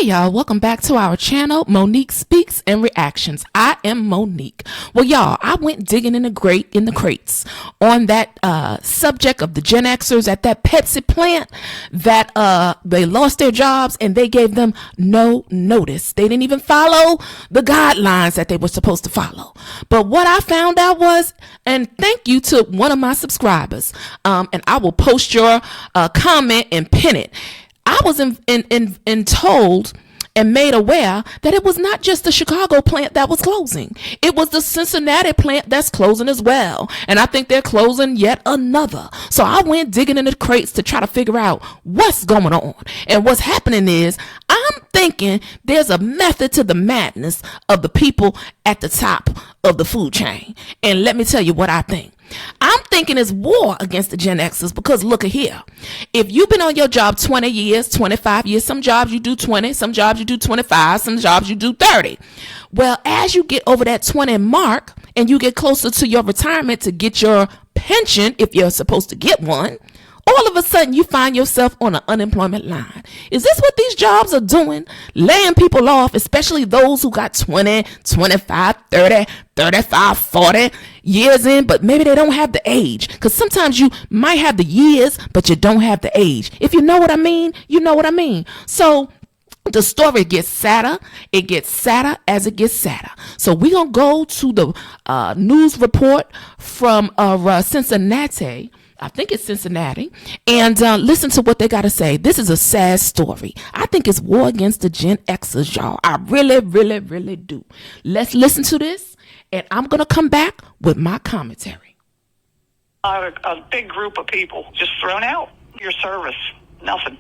Hey y'all, welcome back to our channel, Monique Speaks and Reactions. I am Monique. Well y'all, I went digging in the crates on that subject of the Gen Xers at that Pepsi plant that they lost their jobs and they gave them no notice. They didn't even follow the guidelines that they were supposed to follow. But what I found out was, and thank you to one of my subscribers, and I will post your comment and pin it. I was told and made aware that it was not just the Chicago plant that was closing. It was the Cincinnati plant that's closing as well. And I think they're closing yet another. So I went digging in the crates to try to figure out what's going on. And what's happening is I'm thinking there's a method to the madness of the people at the top of the food chain. And let me tell you what I think. I'm thinking it's war against the Gen Xers because look at here. If you've been on your job 20 years, 25 years, some jobs you do 20, some jobs you do 25, some jobs you do 30. Well, as you get over that 20 mark and you get closer to your retirement to get your pension, if you're supposed to get one, all of a sudden you find yourself on an unemployment line. Is this what these jobs are doing? Laying people off, especially those who got 20, 25, 30, 35, 40 years in, but maybe they don't have the age. Because sometimes you might have the years, but you don't have the age. If you know what I mean, you know what I mean. So the story gets sadder. It gets sadder as it gets sadder. So we're going to go to the news report from Cincinnati. I think it's Cincinnati, and listen to what they got to say. This is a sad story. I think it's war against the Gen Xers, y'all. I really, really, really do. Let's listen to this, and I'm going to come back with my commentary. A big group of people just thrown out. Your service, nothing.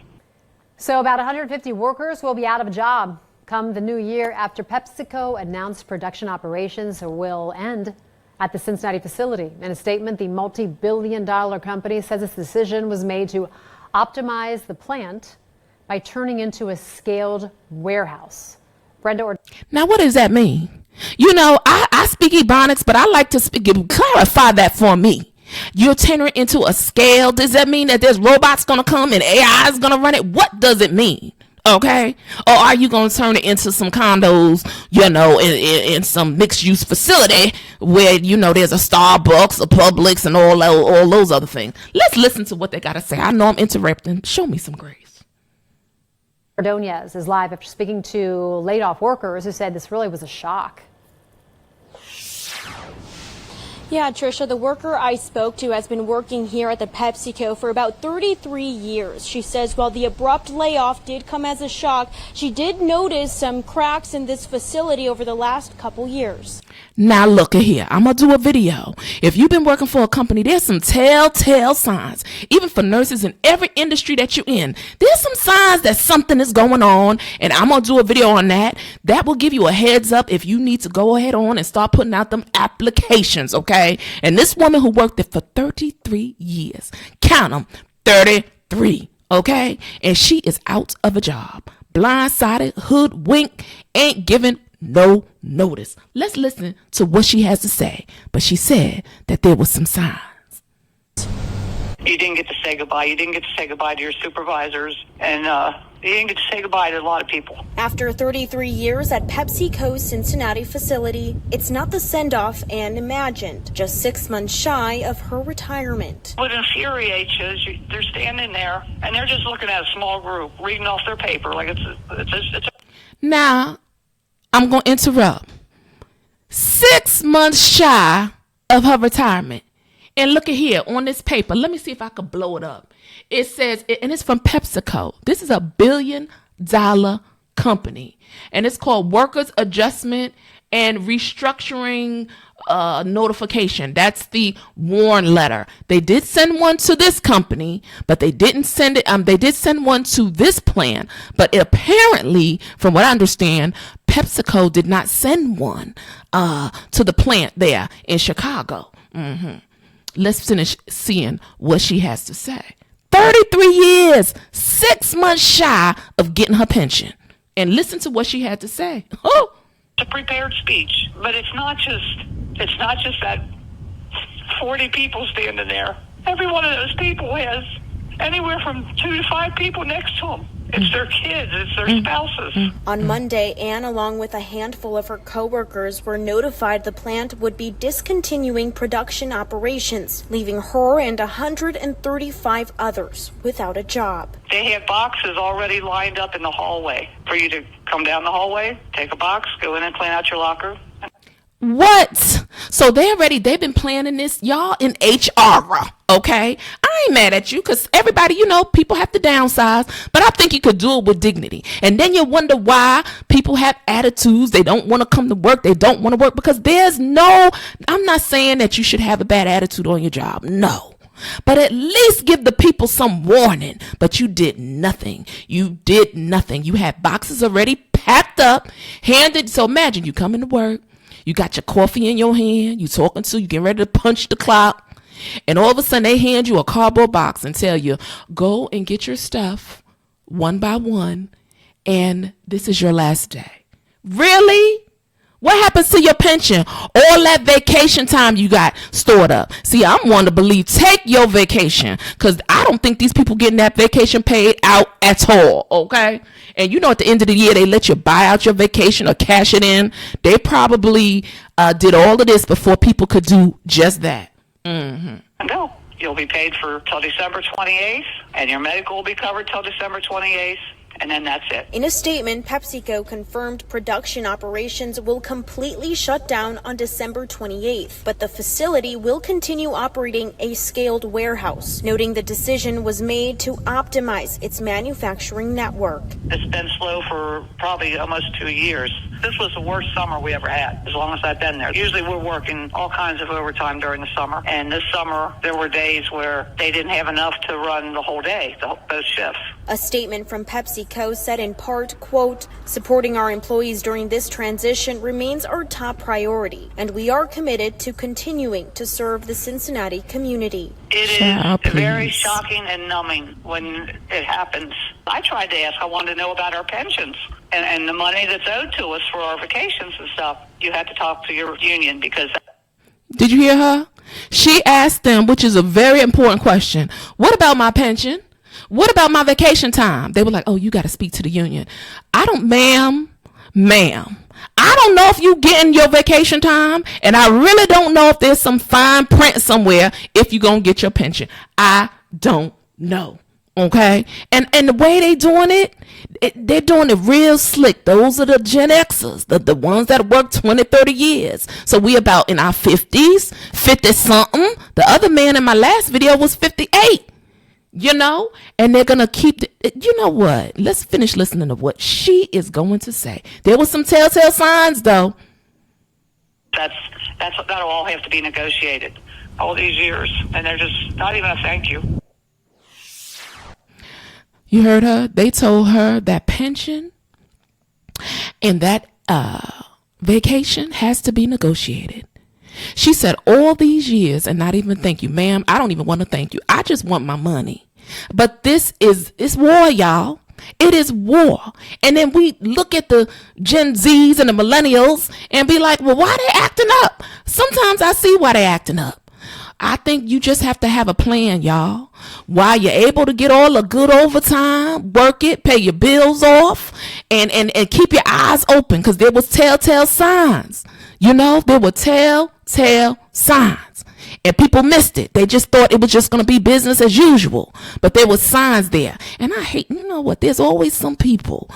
So about 150 workers will be out of a job come the new year after PepsiCo announced production operations will end at the Cincinnati facility. In a statement, the multi-billion-dollar company says its decision was made to optimize the plant by turning into a scaled warehouse. Brenda, now what does that mean? You know, I speak Ebonics, but I like to clarify that for me. You're turning it into a scale. Does that mean that there's robots going to come and AI is going to run it? What does it mean? Okay, or are you going to turn it into some condos, you know, in some mixed-use facility where, you know, there's a Starbucks, a Publix, and all those other things? Let's listen to what they got to say. I know I'm interrupting. Show me some grace. Ordonez is live after speaking to laid-off workers who said this really was a shock. Yeah, Tricia, the worker I spoke to has been working here at the PepsiCo for about 33 years. She says while the abrupt layoff did come as a shock, she did notice some cracks in this facility over the last couple years. Now look at here. I'm going to do a video. If you've been working for a company, there's some telltale signs. Even for nurses in every industry that you're in, there's some signs that something is going on. And I'm going to do a video on that. That will give you a heads up if you need to go ahead on and start putting out them applications, okay? And this woman who worked there for 33 years, count them, 33, okay? And she is out of a job. Blindsided, hoodwinked, ain't giving no notice. Let's listen to what she has to say. But she said that there was some signs. You didn't get to say goodbye. You didn't get to say goodbye to your supervisors, and you didn't get to say goodbye to a lot of people. After 33 years at PepsiCo's Cincinnati facility, it's not the send-off Ann imagined, just 6 months shy of her retirement. What infuriates you is they're standing there, and they're just looking at a small group, reading off their paper like it's Now, I'm going to interrupt. 6 months shy of her retirement. And look at here on this paper. Let me see if I could blow it up. It says, and it's from PepsiCo. This is a $1 billion company. And it's called Workers Adjustment and Restructuring Notification. That's the warn letter. They did send one to this company, but they didn't send it. They did send one to this plan. But apparently, from what I understand, PepsiCo did not send one to the plant there in Chicago. Let's finish seeing what she has to say. 33 years, 6 months shy of getting her pension. And listen to what she had to say. Oh, a prepared speech, but it's not just that 40 people standing there. Every one of those people has anywhere from 2 to 5 people next to them. It's their kids. It's their spouses. On Monday, Ann, along with a handful of her coworkers, were notified the plant would be discontinuing production operations, leaving her and 135 others without a job. They had boxes already lined up in the hallway for you to come down the hallway, take a box, go in and clean out your locker. What? So they've been planning this, y'all, in HR, okay? I ain't mad at you because everybody, people have to downsize, but I think you could do it with dignity. And then you wonder why people have attitudes. They don't want to come to work. They don't want to work because I'm not saying that you should have a bad attitude on your job. No. But at least give the people some warning. But you did nothing. You did nothing. You had boxes already packed up, handed. So imagine you come into work. You got your coffee in your hand. You getting ready to punch the clock. And all of a sudden they hand you a cardboard box and tell you, go and get your stuff one by one. And this is your last day. Really? What happens to your pension? All that vacation time you got stored up. See, I'm one to believe take your vacation because I don't think these people getting that vacation paid out at all, okay? And at the end of the year, they let you buy out your vacation or cash it in. They probably did all of this before people could do just that. No, you'll be paid for till December 28th, and your medical will be covered till December 28th. And then that's it. In a statement, PepsiCo confirmed production operations will completely shut down on December 28th, but the facility will continue operating a scaled warehouse, noting the decision was made to optimize its manufacturing network. It's been slow for probably almost 2 years. This was the worst summer we ever had, as long as I've been there. Usually we're working all kinds of overtime during the summer, and this summer there were days where they didn't have enough to run the whole day, both shifts. A statement from PepsiCo said in part, quote, supporting our employees during this transition remains our top priority, and we are committed to continuing to serve the Cincinnati community. It is very shocking and numbing when it happens. I tried to ask. I wanted to know about our pensions and the money that's owed to us for our vacations and stuff. You had to talk to your union because... Did you hear her? She asked them, which is a very important question. What about my pension? What about my vacation time? They were like, oh, you got to speak to the union. Ma'am, I don't know if you getting your vacation time, and I really don't know if there's some fine print somewhere if you're going to get your pension. I don't know. Okay. And the way they doing it, they're doing it real slick. Those are the Gen Xers, the ones that work 20, 30 years. So we about in our 50s, 50 something. The other man in my last video was 58. And they're going to keep what? Let's finish listening to what she is going to say. There was some telltale signs, though. That'll all have to be negotiated all these years. And they're just not even a thank you. You heard her? They told her that pension and that vacation has to be negotiated. She said all these years and not even thank you. Ma'am, I don't even want to thank you. I just want my money. But it's war, y'all. It is war. And then we look at the Gen Zs and the millennials and be like, well, why they acting up? Sometimes I see why they acting up. I think you just have to have a plan, y'all. While you're able to get all the good overtime, work it, pay your bills off, and keep your eyes open because there was telltale signs. There were telltale signs. And people missed it. They just thought it was just going to be business as usual. But there was signs there. And I hate, there's always some people,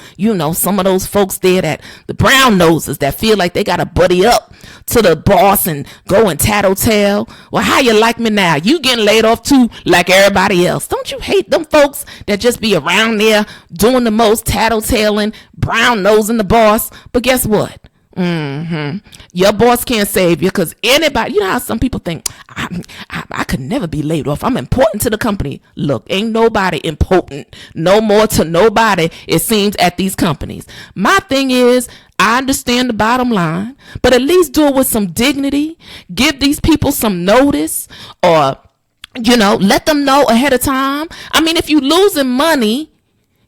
some of those folks there that the brown noses that feel like they got to buddy up to the boss and go and tattletale. Well, how you like me now? You getting laid off too like everybody else. Don't you hate them folks that just be around there doing the most tattletaling, brown nosing the boss? But guess what? Your boss can't save you because anybody, how some people think, I could never be laid off. I'm important to the company. Look, ain't nobody important no more to nobody, it seems, at these companies. My thing is, I understand the bottom line, but at least do it with some dignity. Give these people some notice or, let them know ahead of time. I mean, if you losing money,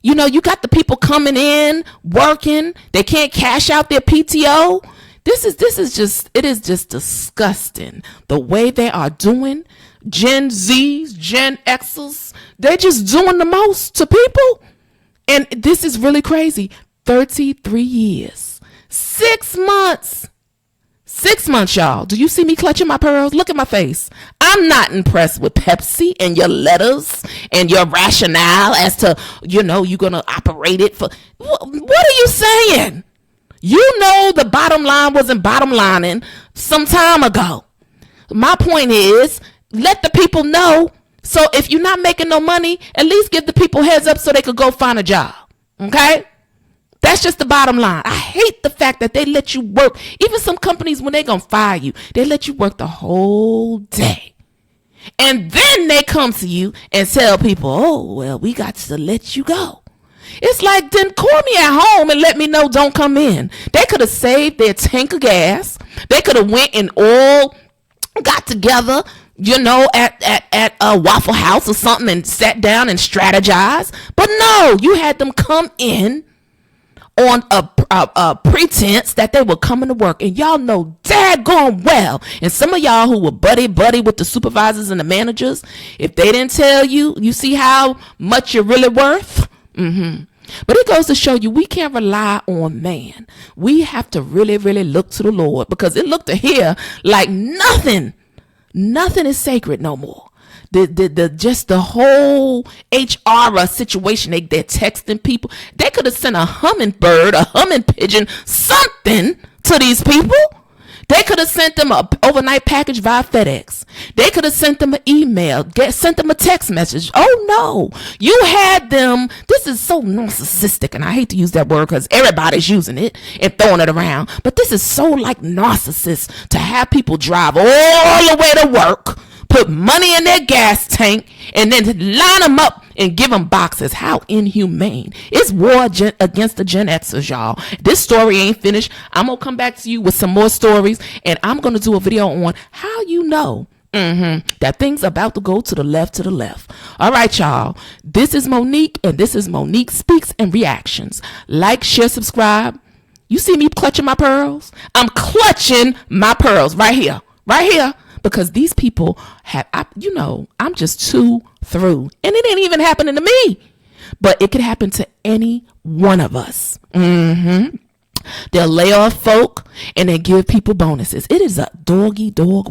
you got the people coming in, working. They can't cash out their PTO. It is just disgusting. The way they are doing Gen Zs, Gen Xers, they're just doing the most to people. And this is really crazy. 33 years. 6 months. 6 months, y'all. Do you see me clutching my pearls? Look at my face. I'm not impressed with Pepsi and your letters and your rationale as to, you're going to operate it for. What are you saying? You know the bottom line wasn't bottom lining some time ago. My point is, let the people know. So if you're not making no money, at least give the people heads up so they could go find a job. Okay? That's just the bottom line. I hate the fact that they let you work. Even some companies, when they're going to fire you, they let you work the whole day. And then they come to you and tell people, oh, well, we got to let you go. It's like, then call me at home and let me know don't come in. They could have saved their tank of gas. They could have went and all got together, at a Waffle House or something and sat down and strategized. But no, you had them come in on a pretense that they were coming to work. And y'all know daggone well. And some of y'all who were buddy with the supervisors and the managers, if they didn't tell you, you see how much you're really worth? But it goes to show you we can't rely on man. We have to really, really look to the Lord, because it looked to here like nothing is sacred no more. The whole HR situation, they're texting people. They could have sent a hummingbird, a humming pigeon, something to these people. They could have sent them an overnight package via FedEx. They could have sent them an email, sent them a text message. Oh no, you had them. This is so narcissistic, and I hate to use that word because everybody's using it and throwing it around. But this is so like narcissist to have people drive all the way to work, put money in their gas tank, and then line them up and give them boxes. How inhumane. It's war against the Gen Xers, y'all. This story ain't finished. I'm going to come back to you with some more stories, and I'm going to do a video on how you know that things about to go to the left. All right, y'all. This is Monique, and this is Monique Speaks and Reactions. Like, share, subscribe. You see me clutching my pearls? I'm clutching my pearls right here. Because these people I'm just too through. And it ain't even happening to me. But it could happen to any one of us. They'll lay off folk and they give people bonuses. It is a dog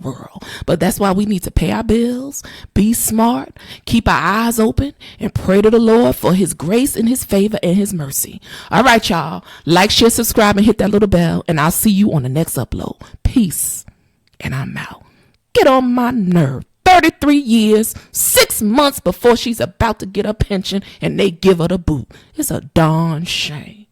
world. But that's why we need to pay our bills, be smart, keep our eyes open, and pray to the Lord for his grace and his favor and his mercy. All right, y'all. Like, share, subscribe, and hit that little bell. And I'll see you on the next upload. Peace. And I'm out. Get on my nerve. 33 years, 6 months before she's about to get her pension, and they give her the boot. It's a darn shame.